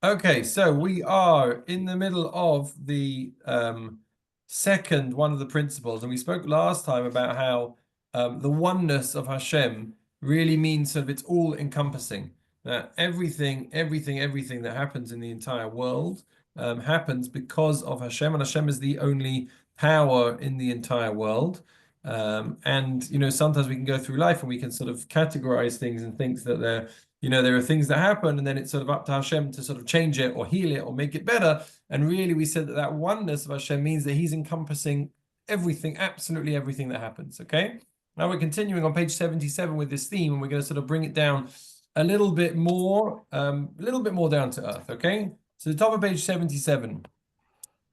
Okay, so we are in the middle of the second one of the principles, and we spoke last time about how the oneness of Hashem really means sort of it's all encompassing. That everything that happens in the entire world happens because of Hashem, and Hashem is the only power in the entire world. And sometimes we can go through life and we can sort of categorize things and think that there are things that happen, and then it's sort of up to Hashem to sort of change it or heal it or make it better. And really, we said that that oneness of Hashem means that He's encompassing everything, absolutely everything that happens. Okay. Now we're continuing on page 77 with this theme, and we're going to sort of bring it down a little bit more down to earth. Okay. So the top of page 77.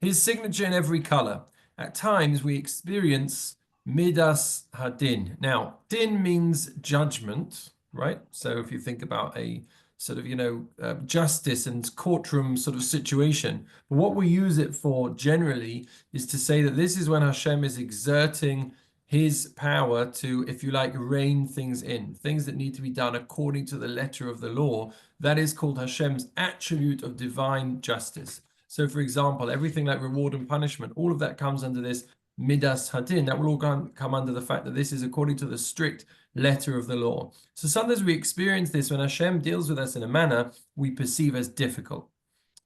His signature in every color. At times we experience midas hadin. Now, din means judgment, right? So if you think about a sort of, justice and courtroom sort of situation, but what we use it for generally is to say that this is when Hashem is exerting his power to, if you like, rein things in, things that need to be done according to the letter of the law. That is called Hashem's attribute of divine justice. So, for example, everything like reward and punishment, all of that comes under this midas hadin. That will all come under the fact that this is according to the strict letter of the law. So sometimes we experience this when Hashem deals with us in a manner we perceive as difficult.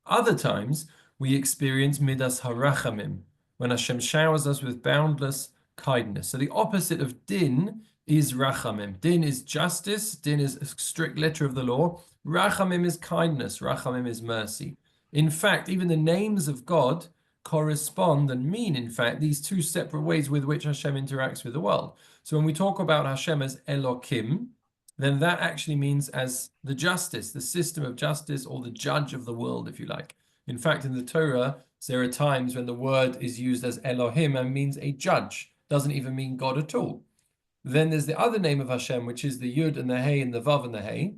Other times we experience midas harachamim, when Hashem showers us with boundless kindness. So the opposite of din is rachamim. Din is justice. Din is a strict letter of the law. Rachamim is kindness. Rachamim is mercy. In fact, even the names of God correspond and mean, in fact, these two separate ways with which Hashem interacts with the world. So when we talk about Hashem as Elokim, then that actually means as the justice, the system of justice, or the judge of the world, if you like. In fact, in the Torah, there are times when the word is used as Elohim and means a judge, doesn't even mean God at all. Then there's the other name of Hashem, which is the Yud and the Hey and the Vav and the Hey.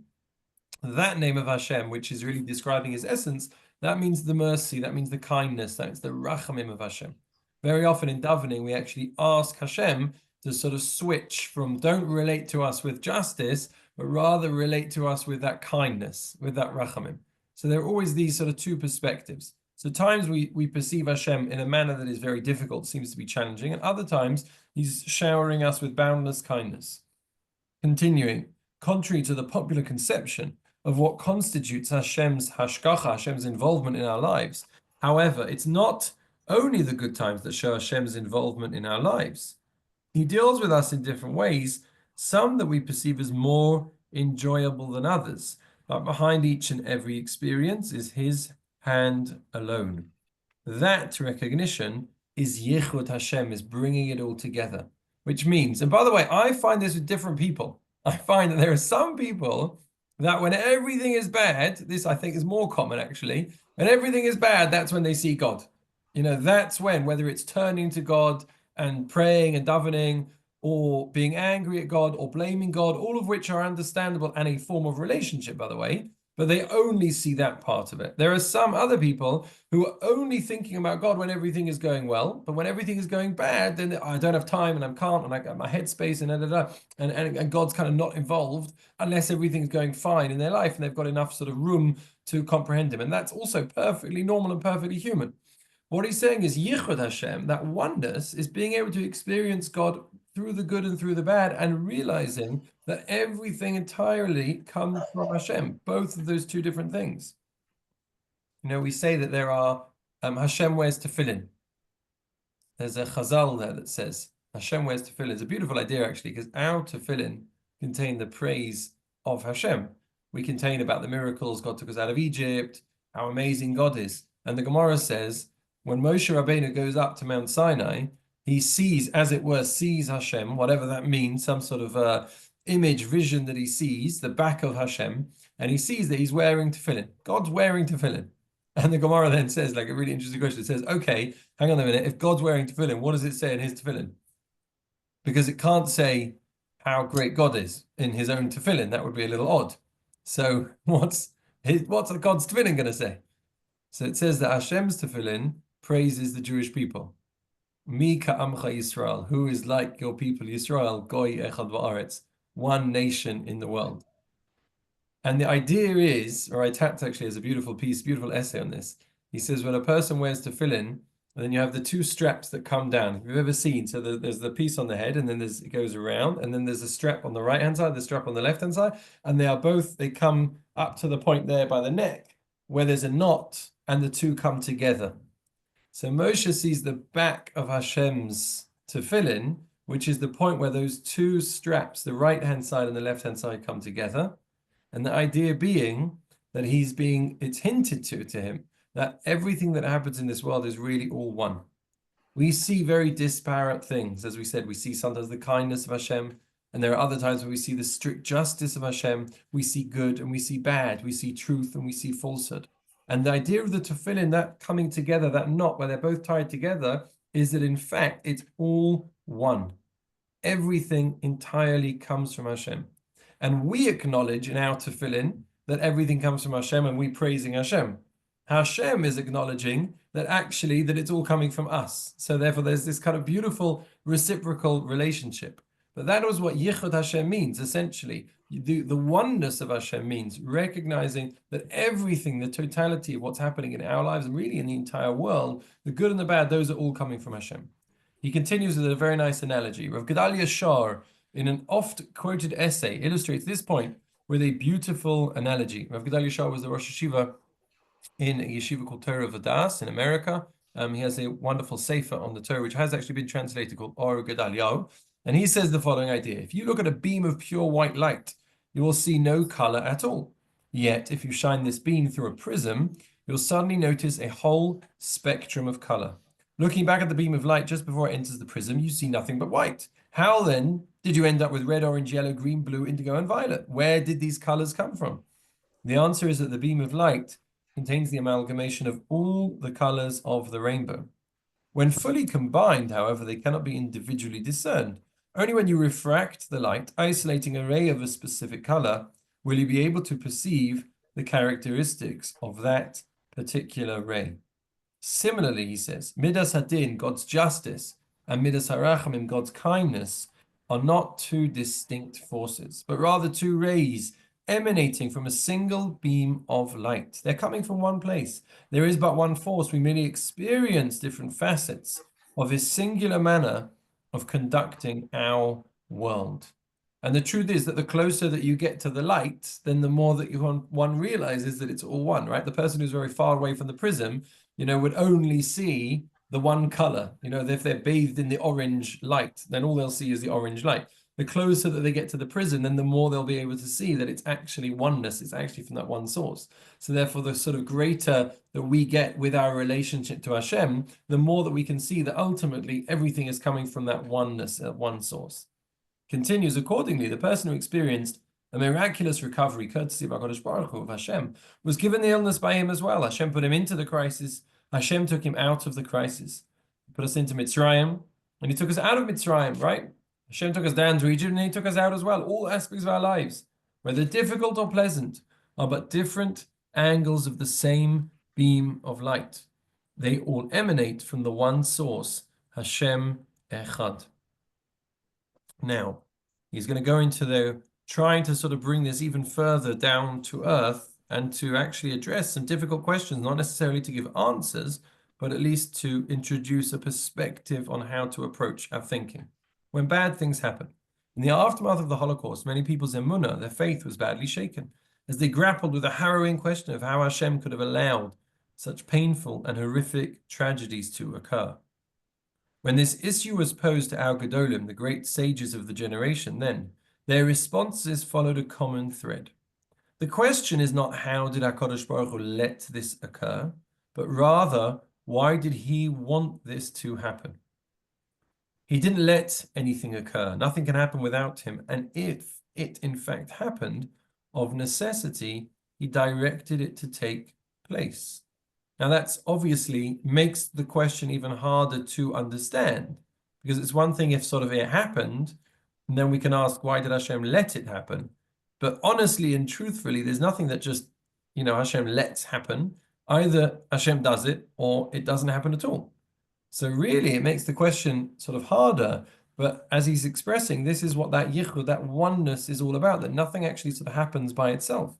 That name of Hashem, which is really describing his essence, that means the mercy, that means the kindness, that's the rachamim of Hashem. Very often in davening, we actually ask Hashem to sort of switch from don't relate to us with justice, but rather relate to us with that kindness, with that rachamim. So there are always these sort of two perspectives. So times we perceive Hashem in a manner that is very difficult, seems to be challenging, and other times he's showering us with boundless kindness. Continuing, contrary to the popular conception of what constitutes Hashem's hashgacha, Hashem's involvement in our lives. However, it's not only the good times that show Hashem's involvement in our lives. He deals with us in different ways, some that we perceive as more enjoyable than others. But behind each and every experience is his hand alone. That recognition is Yichud Hashem, is bringing it all together. Which means, and by the way, I find this with different people. I find that there are some people that when everything is bad, this I think is more common actually, when everything is bad, that's when they see God. That's when, whether it's turning to God and praying and davening, or being angry at God, or blaming God, all of which are understandable and a form of relationship, by the way, but they only see that part of it. There are some other people who are only thinking about God when everything is going well, but when everything is going bad, then I don't have time and I can't, and I got my headspace and and God's kind of not involved unless everything's going fine in their life and they've got enough sort of room to comprehend Him. And that's also perfectly normal and perfectly human. What he's saying is Yichud Hashem, that oneness, is being able to experience God through the good and through the bad, and realizing that everything entirely comes from Hashem, both of those two different things. We say that there are Hashem wears tefillin. There's a chazal there that says Hashem wears tefillin. It's a beautiful idea actually, because our tefillin contain the praise of Hashem. We contain about the miracles God took us out of Egypt, how amazing God is. And the Gemara says, when Moshe Rabbeinu goes up to Mount Sinai, he sees, as it were, sees Hashem, whatever that means, some sort of image, vision that he sees, the back of Hashem, and he sees that he's wearing tefillin. God's wearing tefillin. And the Gemara then says, like a really interesting question, it says, okay, hang on a minute, if God's wearing tefillin, what does it say in his tefillin? Because it can't say how great God is in his own tefillin. That would be a little odd. So what's God's tefillin going to say? So it says that Hashem's tefillin praises the Jewish people. Mi ka'amcha Yisrael, who is like your people Yisrael, goy echad va'aretz, one nation in the world. And the idea is, or I tapped actually as a beautiful piece, beautiful essay on this. He says when a person wears tefillin, and then you have the two straps that come down. If you've ever seen, so there's the piece on the head, and then it goes around, and then there's a strap on the right hand side, the strap on the left hand side, and they come up to the point there by the neck where there's a knot, and the two come together. So Moshe sees the back of Hashem's tefillin, which is the point where those two straps, the right hand side and the left hand side, come together. And the idea being that it's hinted to him that everything that happens in this world is really all one. We see very disparate things. As we said, we see sometimes the kindness of Hashem, and there are other times where we see the strict justice of Hashem. We see good and we see bad. We see truth and we see falsehood. And the idea of the tefillin, that coming together, that knot where they're both tied together, is that in fact it's all one. Everything entirely comes from Hashem. And we acknowledge in our tefillin that everything comes from Hashem and we praising Hashem. Hashem is acknowledging that actually that it's all coming from us. So therefore there's this kind of beautiful reciprocal relationship. But that was what Yichud Hashem means, essentially. The oneness of Hashem means recognizing that everything, the totality of what's happening in our lives and really in the entire world, the good and the bad, those are all coming from Hashem. He continues with a very nice analogy. Rav Gedalia Shar, in an oft-quoted essay, illustrates this point with a beautiful analogy. Rav Gedalia Shar was the Rosh Yeshiva in a yeshiva called Torah Vadas in America. He has a wonderful sefer on the Torah, which has actually been translated, called Or Gedaliah. And he says the following idea. If you look at a beam of pure white light, you will see no color at all. Yet, if you shine this beam through a prism, you'll suddenly notice a whole spectrum of color. Looking back at the beam of light just before it enters the prism, you see nothing but white. How then did you end up with red, orange, yellow, green, blue, indigo, and violet? Where did these colors come from? The answer is that the beam of light contains the amalgamation of all the colors of the rainbow. When fully combined, however, they cannot be individually discerned. Only when you refract the light, isolating a ray of a specific color, will you be able to perceive the characteristics of that particular ray. Similarly, he says, Midas Hadin, God's justice, and Midas Harachamim, God's kindness, are not two distinct forces, but rather two rays emanating from a single beam of light. They're coming from one place. There is but one force. We merely experience different facets of his singular manner of conducting our world. And the truth is that the closer that you get to the light, then the more that one realizes that it's all one, right? The person who's very far away from the prism, would only see the one color. If they're bathed in the orange light, then all they'll see is the orange light. The closer that they get to the prism, then the more they'll be able to see that it's actually oneness. It's actually from that one source. So therefore, the sort of greater that we get with our relationship to Hashem, the more that we can see that ultimately everything is coming from that oneness, one source. Continues, accordingly, the person who experienced a miraculous recovery, courtesy of HaKadosh Baruch Hu, of Hashem, was given the illness by him as well. Hashem put him into the crisis. Hashem took him out of the crisis. He put us into Mitzrayim, and he took us out of Mitzrayim, right? Hashem took us down to Egypt, and he took us out as well. All aspects of our lives, whether difficult or pleasant, are but different angles of the same beam of light. They all emanate from the one source, Hashem Echad. Now, he's going to go into trying to sort of bring this even further down to earth and to actually address some difficult questions, not necessarily to give answers, but at least to introduce a perspective on how to approach our thinking. When bad things happen. In the aftermath of the Holocaust, many people's emunah, their faith, was badly shaken, as they grappled with the harrowing question of how Hashem could have allowed such painful and horrific tragedies to occur. When this issue was posed to our Gedolim, the great sages of the generation then, their responses followed a common thread. The question is not how did HaKadosh Baruch Hu let this occur, but rather, why did he want this to happen? He didn't let anything occur. Nothing can happen without him. And if it in fact happened, of necessity, he directed it to take place. Now that's obviously makes the question even harder to understand, because it's one thing if sort of it happened, and then we can ask, why did Hashem let it happen? But honestly and truthfully, there's nothing that just, Hashem lets happen. Either Hashem does it or it doesn't happen at all. So really, it makes the question sort of harder. But as he's expressing, this is what that yichud, that oneness is all about, that nothing actually sort of happens by itself.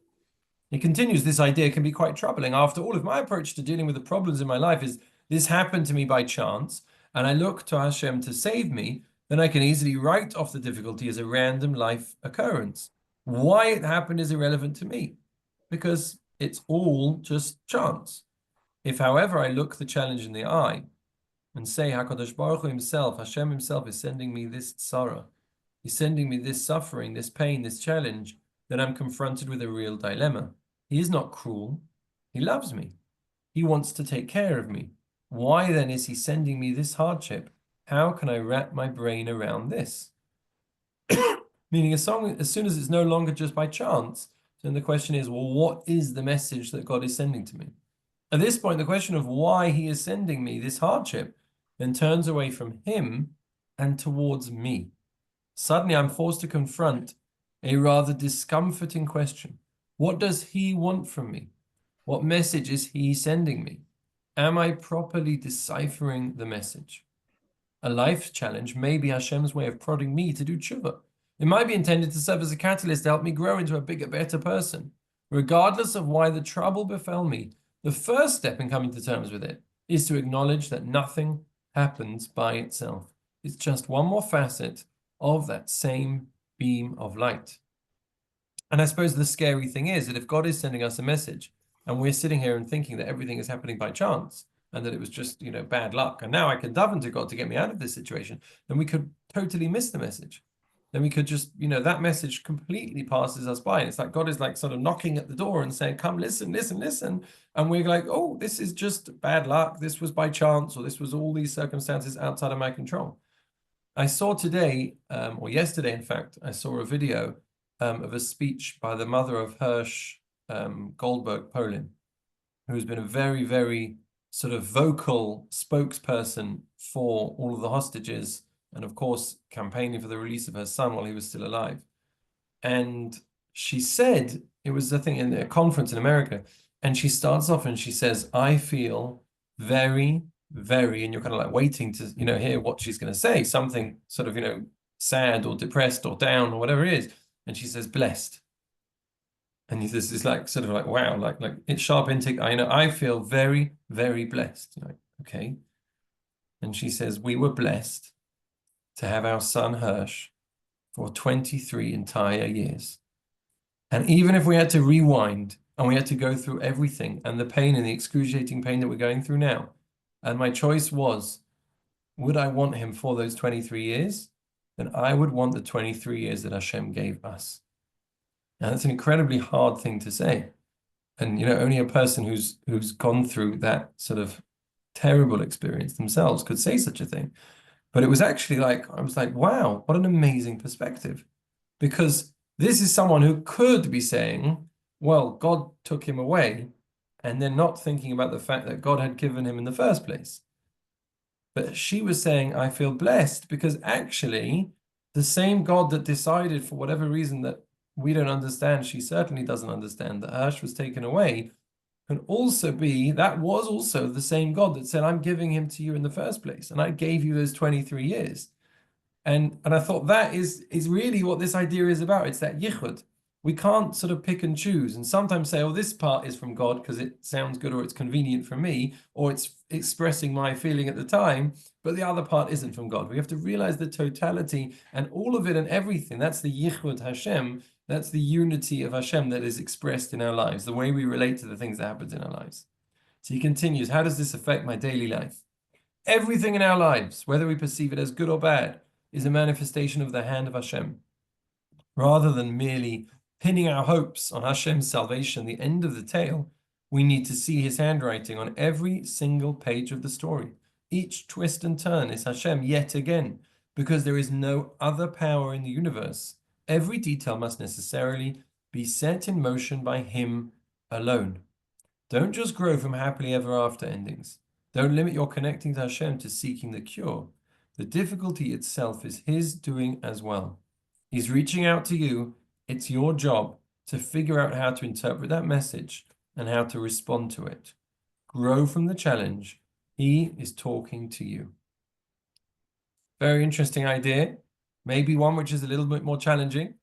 He continues, this idea can be quite troubling. After all, if my approach to dealing with the problems in my life is this happened to me by chance, and I look to Hashem to save me, then I can easily write off the difficulty as a random life occurrence. Why it happened is irrelevant to me, because it's all just chance. If, however, I look the challenge in the eye and say, HaKadosh Baruch Hu himself, Hashem himself is sending me this tzara, he's sending me this suffering, this pain, this challenge, then I'm confronted with a real dilemma. He is not cruel. He loves me. He wants to take care of me. Why then is he sending me this hardship? How can I wrap my brain around this? Meaning, as soon as it's no longer just by chance, then the question is, well, what is the message that God is sending to me? At this point, the question of why he is sending me this hardship then turns away from him and towards me. Suddenly, I'm forced to confront a rather discomforting question. What does he want from me? What message is he sending me? Am I properly deciphering the message? A life challenge may be Hashem's way of prodding me to do tshuva. It might be intended to serve as a catalyst to help me grow into a bigger, better person. Regardless of why the trouble befell me, the first step in coming to terms with it is to acknowledge that nothing happens by itself. It's just one more facet of that same beam of light. And I suppose the scary thing is that if God is sending us a message and we're sitting here and thinking that everything is happening by chance and that it was just, bad luck, and now I can daven to God to get me out of this situation, then we could totally miss the message. Then we could just, that message completely passes us by. And it's like God is like sort of knocking at the door and saying, come, listen, listen, listen. And we're like, oh, this is just bad luck. This was by chance, or this was all these circumstances outside of my control. I saw today, or yesterday, in fact, I saw a video of a speech by the mother of Hirsch Goldberg Polin, who's been a very, very sort of vocal spokesperson for all of the hostages and, of course, campaigning for the release of her son while he was still alive. And she said, it was, I think, in a conference in America, and she starts off and she says, I feel very, very, and you're kind of like waiting to, hear what she's going to say, something sort of, sad or depressed or down or whatever it is. And she says, blessed. And this is like, sort of like, wow, like it's sharp intake. I feel very, very blessed. You're like, okay. And she says, we were blessed to have our son Hirsch for 23 entire years. And even if we had to rewind and we had to go through everything and the pain and the excruciating pain that we're going through now, and my choice was, would I want him for those 23 years? Then I would want the 23 years that Hashem gave us. Now, that's an incredibly hard thing to say. And, only a person who's gone through that sort of terrible experience themselves could say such a thing. But it was actually like, I was like, wow, what an amazing perspective. Because this is someone who could be saying, well, God took him away, and then not thinking about the fact that God had given him in the first place. But she was saying, I feel blessed because actually the same God that decided for whatever reason that we don't understand, she certainly doesn't understand, that Hirsch was taken away, can also be, that was also the same God that said, I'm giving him to you in the first place. And I gave you those 23 years. And I thought that is really what this idea is about. It's that yichud. We can't sort of pick and choose and sometimes say, oh, this part is from God because it sounds good or it's convenient for me or it's expressing my feeling at the time, but the other part isn't from God. We have to realize the totality and all of it and everything. That's the yichud Hashem. That's the unity of Hashem that is expressed in our lives, the way we relate to the things that happen in our lives. So he continues, how does this affect my daily life? Everything in our lives, whether we perceive it as good or bad, is a manifestation of the hand of Hashem. Rather than merely pinning our hopes on Hashem's salvation, the end of the tale, we need to see his handwriting on every single page of the story. Each twist and turn is Hashem yet again, because there is no other power in the universe. Every detail must necessarily be set in motion by him alone. Don't just grow from happily ever after endings. Don't limit your connecting to Hashem to seeking the cure. The difficulty itself is his doing as well. He's reaching out to you. It's your job to figure out how to interpret that message and how to respond to it. Grow from the challenge. He is talking to you. Very interesting idea. Maybe one which is a little bit more challenging,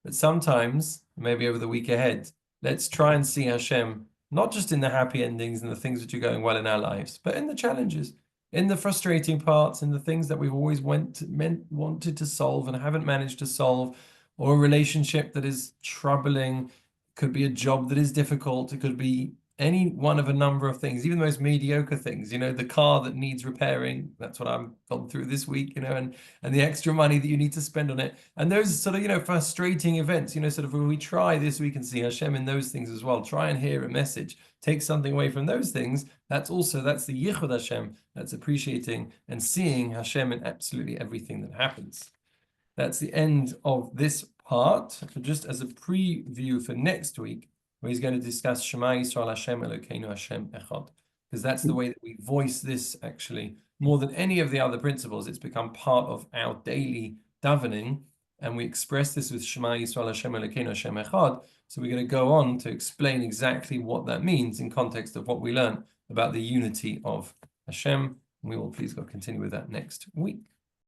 but sometimes, maybe over the week ahead, let's try and see Hashem, not just in the happy endings and the things that are going well in our lives, but in the challenges, in the frustrating parts, in the things that we've always wanted to solve and haven't managed to solve, or a relationship that is troubling. Could be a job that is difficult. It could be any one of a number of things, even the most mediocre things, the car that needs repairing. That's what I've gone through this week, and the extra money that you need to spend on it. And those sort of, frustrating events, sort of when we try this, we can see Hashem in those things as well. Try and hear a message, take something away from those things. That's the Yichud Hashem. That's appreciating and seeing Hashem in absolutely everything that happens. That's the end of this part. So just as a preview for next week, where he's going to discuss Shema Yisrael Hashem Elokeinu Hashem Echad, because that's the way that we voice this actually more than any of the other principles. It's become part of our daily davening, and we express this with Shema Yisrael Hashem Elokeinu Hashem Echad. So we're going to go on to explain exactly what that means in context of what we learned about the unity of Hashem. And we will please God continue with that next week.